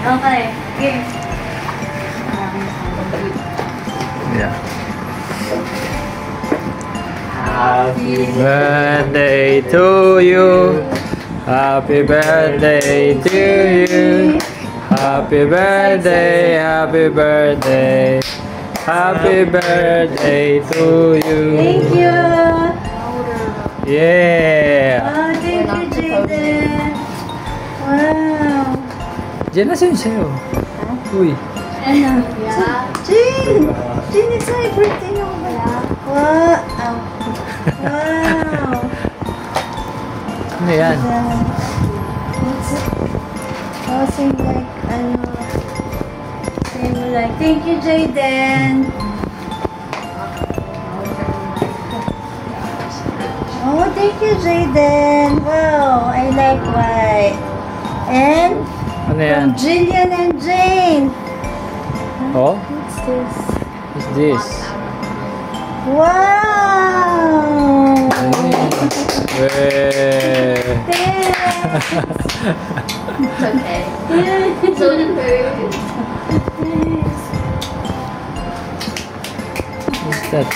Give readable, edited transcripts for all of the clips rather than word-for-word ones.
Okay. Game. Yeah. Happy birthday to you. Happy birthday to you. Happy birthday, happy birthday. Happy birthday to you. Thank you. Yeah. Oh, thank you, Jaden. Wow. Diyan na sa'yo. Uy. Ano? Jane! Jane, it's my birthday na ba? Wow. Wow. Ano yan? Oh, sing like, ano, sing like, thank you, Jaden. Oh, thank you, Jaden. Wow, I like white. And Ano yan? from Jillian and Jane. Oh? What's this? What's this? Wow! Weh. Thanks. Okay. So the bird. What's that?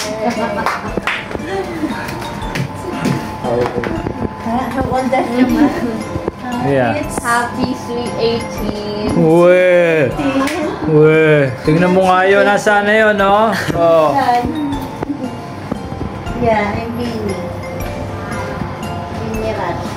How old are you, ma? Yeah. It's Happy sweet 18. Weh. Weh. Tingnan mo nga yun. Nasaan na yun, no? Oh. Yeah, I'm Beanie. Beanie Rat.